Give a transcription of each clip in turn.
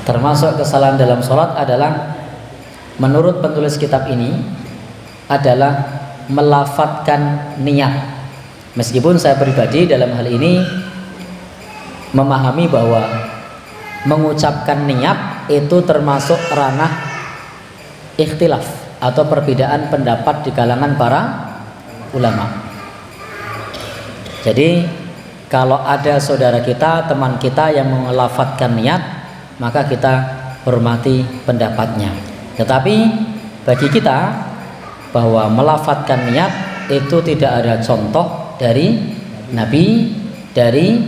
Termasuk kesalahan dalam sholat adalah menurut penulis kitab ini adalah melafadzkan niat. Meskipun saya pribadi dalam hal ini memahami bahwa mengucapkan niat itu termasuk ranah ikhtilaf atau perbedaan pendapat di kalangan para ulama. Jadi kalau ada saudara kita, teman kita yang melafadzkan niat, maka kita hormati pendapatnya. Tetapi bagi kita bahwa melafadzkan niat itu tidak ada contoh dari Nabi, dari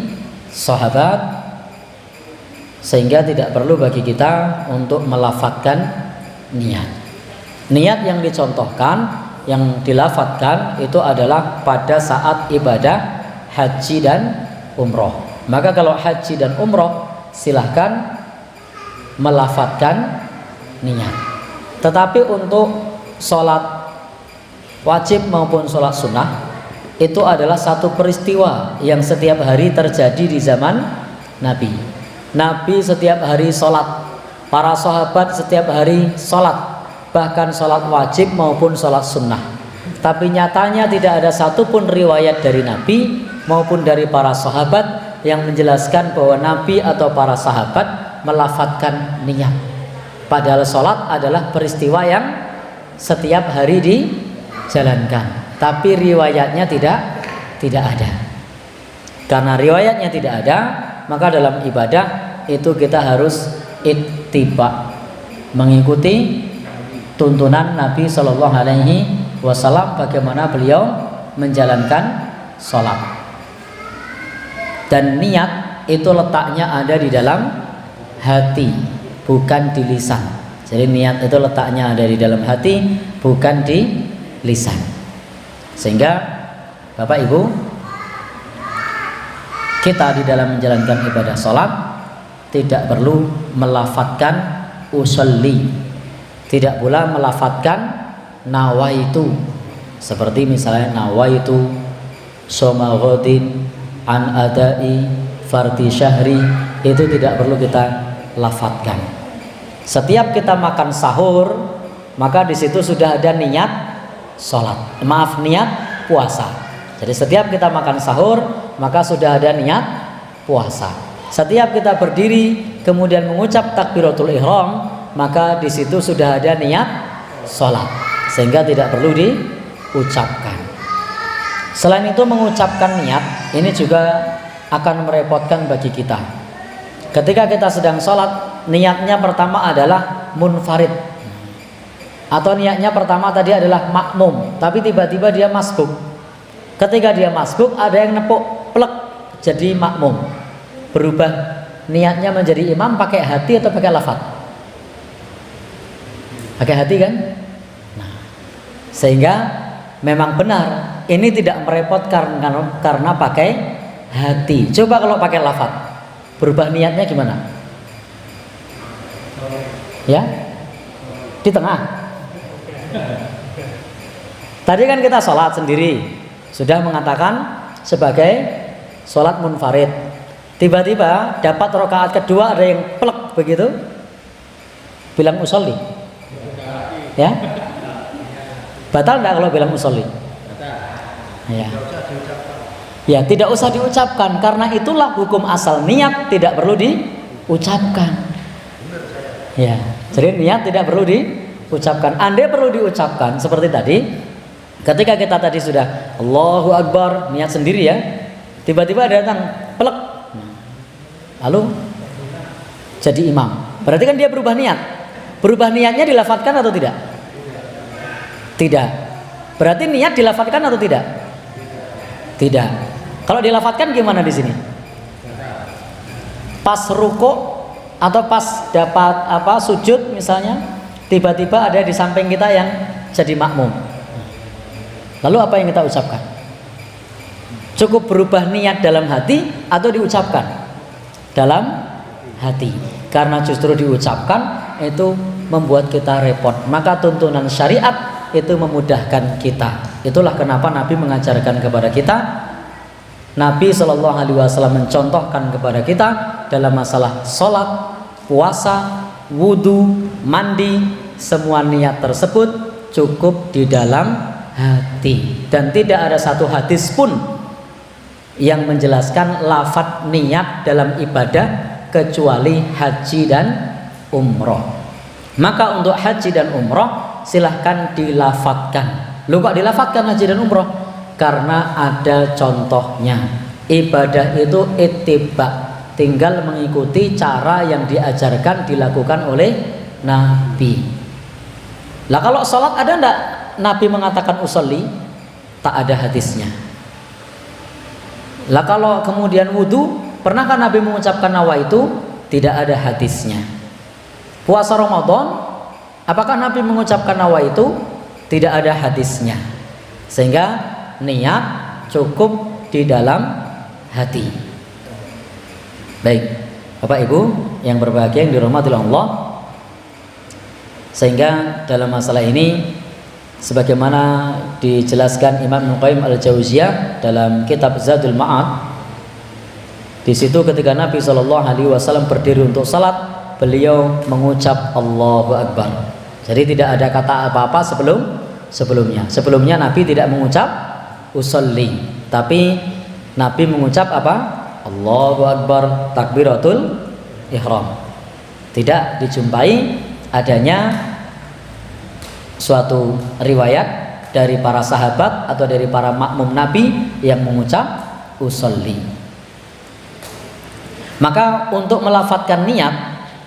sahabat, sehingga tidak perlu bagi kita untuk melafadzkan niat. Niat yang dicontohkan, yang dilafadzkan itu adalah pada saat ibadah haji dan umroh. Maka kalau haji dan umroh silahkan melafadzkan niat. Tetapi untuk sholat wajib maupun sholat sunnah itu adalah satu peristiwa yang setiap hari terjadi di zaman Nabi. Nabi setiap hari sholat, para sahabat setiap hari sholat, bahkan sholat wajib maupun sholat sunnah. Tapi nyatanya tidak ada satupun riwayat dari Nabi maupun dari para sahabat yang menjelaskan bahwa Nabi atau para sahabat melafadzkan niat. Padahal sholat adalah peristiwa yang setiap hari dijalankan, tapi riwayatnya tidak ada. Karena riwayatnya tidak ada, maka dalam ibadah itu kita harus ittiba, mengikuti tuntunan Nabi Shallallahu Alaihi Wasallam bagaimana beliau menjalankan sholat. Dan niat itu letaknya ada di dalam hati, bukan di lisan. Jadi niat itu letaknya ada di dalam hati, bukan di lisan. Sehingga Bapak Ibu, kita di dalam menjalankan ibadah sholat tidak perlu melafadzkan usolli, tidak pula melafadzkan nawaitu, seperti misalnya nawaitu shoma ghadin an adai fardhi syahri, itu tidak perlu kita lafadzkan. Setiap kita makan sahur, maka di situ sudah ada niat sholat, niat puasa. Jadi setiap kita makan sahur, maka sudah ada niat puasa. Setiap kita berdiri kemudian mengucap takbiratul ihram, maka di situ sudah ada niat sholat, sehingga tidak perlu diucapkan. Selain itu, mengucapkan niat ini juga akan merepotkan bagi kita. Ketika kita sedang sholat, niatnya pertama adalah munfarid, atau niatnya pertama tadi adalah makmum, tapi tiba-tiba dia masbuk. Ketika dia masbuk, ada yang nepuk plek jadi makmum, berubah niatnya menjadi imam pakai hati atau pakai lafaz? Pakai hati kan? Nah, sehingga memang benar ini tidak merepotkan karena pakai hati. Coba kalau pakai lafaz, berubah niatnya gimana? Ya, di tengah. Tadi kan kita sholat sendiri, sudah mengatakan sebagai sholat munfarid. Tiba-tiba dapat rakaat kedua ada yang plek begitu, bilang usolli. Ya, batal enggak kalau bilang usolli? Ya. Ya, tidak usah diucapkan, karena itulah hukum asal, niat tidak perlu diucapkan. Ya, jadi niat tidak perlu diucapkan. Andai perlu diucapkan seperti tadi, ketika kita tadi sudah Allahu Akbar, niat sendiri ya, tiba-tiba datang plek, lalu jadi imam. Berarti kan dia berubah niat. Berubah niatnya dilafadzkan atau tidak? Tidak. Berarti niat dilafadzkan atau tidak? Tidak. Kalau dilafadzkan gimana di sini? Pas ruko atau pas dapat sujud misalnya, tiba-tiba ada di samping kita yang jadi makmum. Lalu apa yang kita ucapkan? Cukup berubah niat dalam hati atau diucapkan? Dalam hati. Karena justru diucapkan itu membuat kita repot. Maka tuntunan syariat itu memudahkan kita. Itulah kenapa Nabi mengajarkan kepada kita, Nabi Shallallahu Alaihi Wasallam mencontohkan kepada kita dalam masalah sholat, puasa, wudu, mandi, semua niat tersebut cukup di dalam hati. Dan tidak ada satu hadis pun yang menjelaskan lafadz niat dalam ibadah kecuali haji dan umroh. Maka untuk haji dan umroh silahkan dilafadzkan. Lu kok dilafadzkan haji dan umroh? Karena ada contohnya. Ibadah itu ittiba, tinggal mengikuti cara yang diajarkan dilakukan oleh Nabi. Lah kalau sholat ada enggak Nabi mengatakan usolli? Tak ada hadisnya. Lah kalau kemudian wudu, pernahkah Nabi mengucapkan nawaitu? Tidak ada hadisnya. Puasa Ramadan, apakah Nabi mengucapkan nawaitu? Tidak ada hadisnya. Sehingga niat cukup di dalam hati. Baik, Bapak Ibu yang berbahagia yang dirahmati Allah. Sehingga dalam masalah ini, sebagaimana dijelaskan Imam Ibnu Qayyim Al-Jauziyah dalam kitab Zadul Ma'ad, di situ ketika Nabi SAW berdiri untuk salat, beliau mengucap Allahu Akbar. Jadi tidak ada kata apa-apa sebelumnya. Sebelumnya Nabi tidak mengucap usolli, tapi Nabi mengucap apa? Allahu Akbar, takbiratul ihram. Tidak dijumpai adanya suatu riwayat dari para sahabat atau dari para makmum Nabi yang mengucap usolli. Maka untuk melafadzkan niat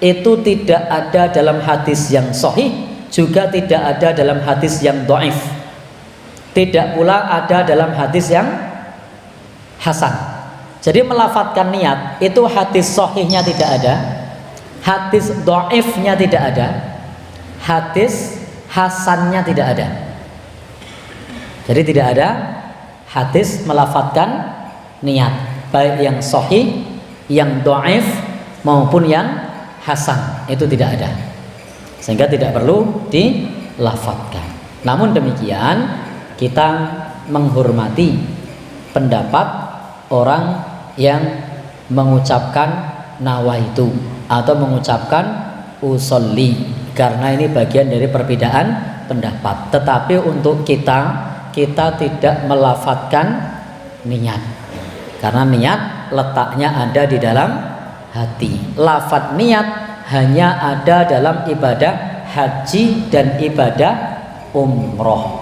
itu tidak ada dalam hadis yang sahih, juga tidak ada dalam hadis yang dhaif, tidak pula ada dalam hadis yang hasan. Jadi melafadzkan niat itu hadis sahihnya tidak ada, hadis dhaifnya tidak ada, hadis hasannya tidak ada. Jadi tidak ada hadis melafadzkan niat, baik yang sahih, yang dhaif maupun yang hasan, itu tidak ada. Sehingga tidak perlu dilafadzkan. Namun demikian kita menghormati pendapat orang yang mengucapkan nawaitu atau mengucapkan usolli, karena ini bagian dari perbedaan pendapat. Tetapi untuk kita tidak melafadzkan niat, karena niat letaknya ada di dalam hati. Lafadz niat hanya ada dalam ibadah haji dan ibadah umroh.